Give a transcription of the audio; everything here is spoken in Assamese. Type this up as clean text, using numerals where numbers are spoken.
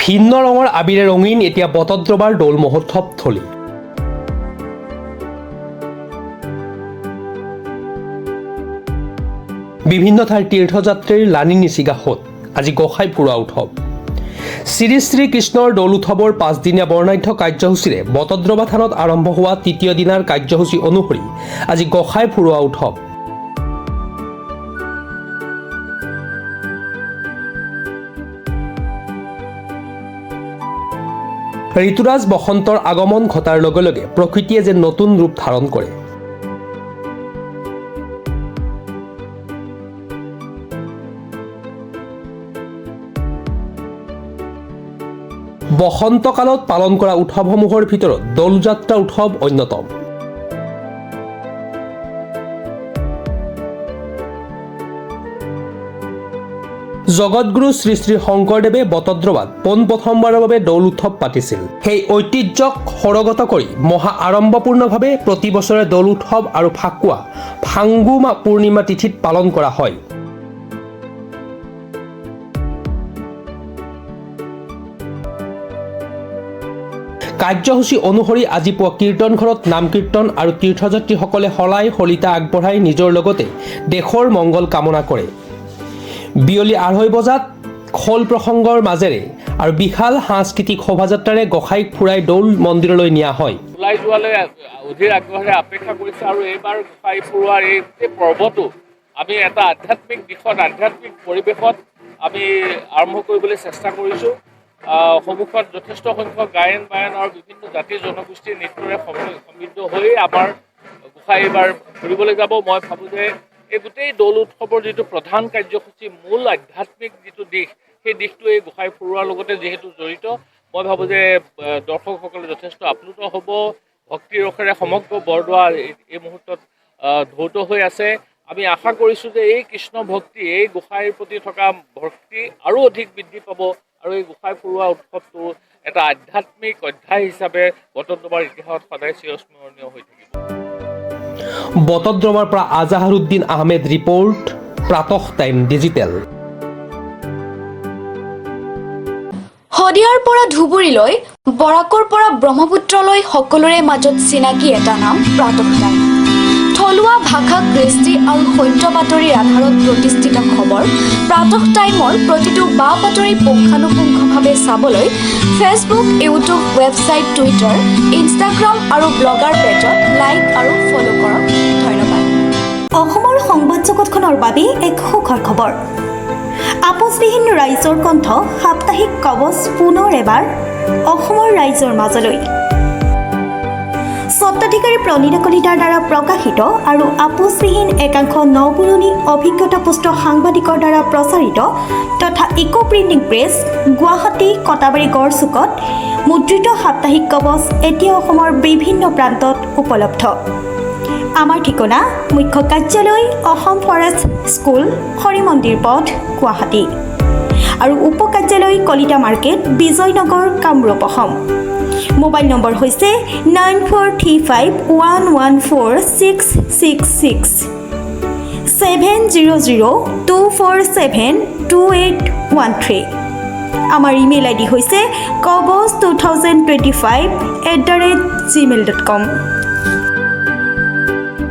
ভিন্ন ৰঙৰ আবিৰে ৰঙীন এতিয়া বটদ্ৰৱাৰ দৌল মহোৎসৱ থলী। বিভিন্ন ঠাইৰ তীৰ্থযাত্ৰীৰ লানি নিচিগা হ'ল আজি গোসাই ফুৰোৱা উৎসৱ। শ্ৰী শ্ৰী কৃষ্ণৰ দৌল উৎসৱৰ 5 দিনীয়া বৰ্ণাঢ্য কাৰ্যসূচীৰে বটদ্ৰৱা থানত আৰম্ভ হোৱা তৃতীয় দিনাৰ কাৰ্যসূচী অনুসৰি আজি গোসাই ফুৰোৱা উৎসৱ। ঋতুৰাজ বসন্তৰ আগমন ঘটাৰ লগে লগে প্ৰকৃতিয়ে যেন নতুন ৰূপ ধাৰণ কৰে। বসন্তকালত পালন কৰা উৎসৱসমূহৰ ভিতৰত দৌলযাত্ৰা উৎসৱ অন্যতম। জগতগুৰু শ্ৰী শ্ৰী শংকৰদেৱে বটদ্ৰৱাত পোনপ্ৰথমবাৰৰ বাবে দৌল উৎসৱ পাতিছিল। সেই ঐতিহ্যক সৰগত কৰি মহা আড়ম্বৰপূৰ্ণভাৱে প্ৰতি বছৰে দৌল উৎসৱ আৰু ফাকুৱা ফাংগু পূৰ্ণিমা তিথিত পালন কৰা হয়। কাৰ্যসূচী অনুসৰি আজি পুৱা কীৰ্তন ঘৰত নাম কীৰ্তন আৰু তীৰ্থযাত্ৰীসকলে শলাই শলিতা আগবঢ়াই নিজৰ লগতে দেশৰ মংগল কামনা কৰে। বিয়লি 2:30 বজাত খোল প্ৰসংগৰ মাজেৰে আৰু বিশাল সাংস্কৃতিক শোভাযাত্ৰাৰে গোসাইক ফুৰাই দৌল মন্দিৰলৈ নিয়া হয়। ওলাই যোৱালৈ অধীৰ আগ্ৰহেৰে অপেক্ষা কৰিছে আৰু এইবাৰ গোসাই ফুৰোৱাৰ এই পৰ্বটো আমি এটা আধ্যাত্মিক দিশত আধ্যাত্মিক পৰিৱেশত আমি আৰম্ভ কৰিবলৈ চেষ্টা কৰিছোঁ। সন্মুখত যথেষ্ট সংখ্যক গায়ন বায়ন আৰু বিভিন্ন জাতি জনগোষ্ঠীৰ নৃত্যৰে সমৃদ্ধ হৈ আমাৰ গোসাই এইবাৰ ফুৰিবলৈ যাব। মই ভাবোঁ যে এই গোটেই দৌল উৎসৱৰ যিটো প্ৰধান কাৰ্যসূচী মূল আধ্যাত্মিক যিটো দিশ সেই দিশটো এই গোসাই ফুৰোৱাৰ লগতে যিহেতু জড়িত, মই ভাবোঁ যে দৰ্শকসকলে যথেষ্ট আপ্লুত হ'ব। ভক্তি ৰসেৰে সমগ্ৰ বৰদোৱা এই মুহূৰ্তত ধৌত হৈ আছে। আমি আশা কৰিছোঁ যে এই কৃষ্ণ ভক্তি এই গোসাইৰ প্ৰতি থকা ভক্তি আৰু অধিক বৃদ্ধি পাব আৰু এই গোসাই ফুৰোৱা উৎসৱটো এটা আধ্যাত্মিক অধ্যায় হিচাপে বটদ্ৰৱাৰ ইতিহাসত সদায় চিৰস্মৰণীয় হৈ থাকিব। বটদ্ৰৱাৰ পৰা Azharuddin Ahmed report, প্ৰাতঃ time digital. শদিয়াৰ পৰা ধুবুৰীলৈ, বৰাকৰ পৰা ব্ৰহ্মপুত্ৰলৈ সকলোৰে মাজত চিনাকি এটা নাম প্ৰাতঃ টাইম। থলুৱা ভাষা, কৃষ্টি আৰু সত্য বাতৰিৰ আধাৰত প্ৰতিষ্ঠিত খবৰ প্ৰাতঃ টাইমৰ প্ৰতিটো বা বাতৰি পুংখানুপুংখভাৱে চাবলৈ Facebook, YouTube, website, Twitter, Instagram আৰু ব্লগাৰ পেজত লাইক আৰু ফ'ল' কৰক। ধন্যবাদ। অসমৰ সংবাদ জগতখনৰ বাবে এক সুখৰ খবৰ। আপোচবিহীন ৰাইজৰ কণ্ঠ সাপ্তাহিক কবচ পুনৰ এবাৰ অসমৰ ৰাইজৰ মাজলৈ। স্বত্বাধিকাৰী প্ৰণীতা কলিতাৰ দ্বাৰা প্ৰকাশিত আৰু আপোচবিহীন একাংশ নপুৰণি অভিজ্ঞতাপুষ্ট সাংবাদিকৰ দ্বাৰা প্ৰচাৰিত তথা eco printing press, Guwahati, Katabari গড়চুকত মুদ্ৰিত সাপ্তাহিক কবচ এতিয়া অসমৰ বিভিন্ন প্ৰান্তত উপলব্ধ। আমাৰ ঠিকনা মুখ্য কাৰ্যালয় অসম ফৰেষ্ট স্কুল, হৰি মন্দিৰ পথ, গুৱাহাটী আৰু উপ কাৰ্যালয় Kalita market, Bijoynagar, Kamrup, Assam. Mobile number হৈছে 9435114666 70024728813। আমাৰ ইমেইল আইডি হৈছে kobos2025@gmail.com।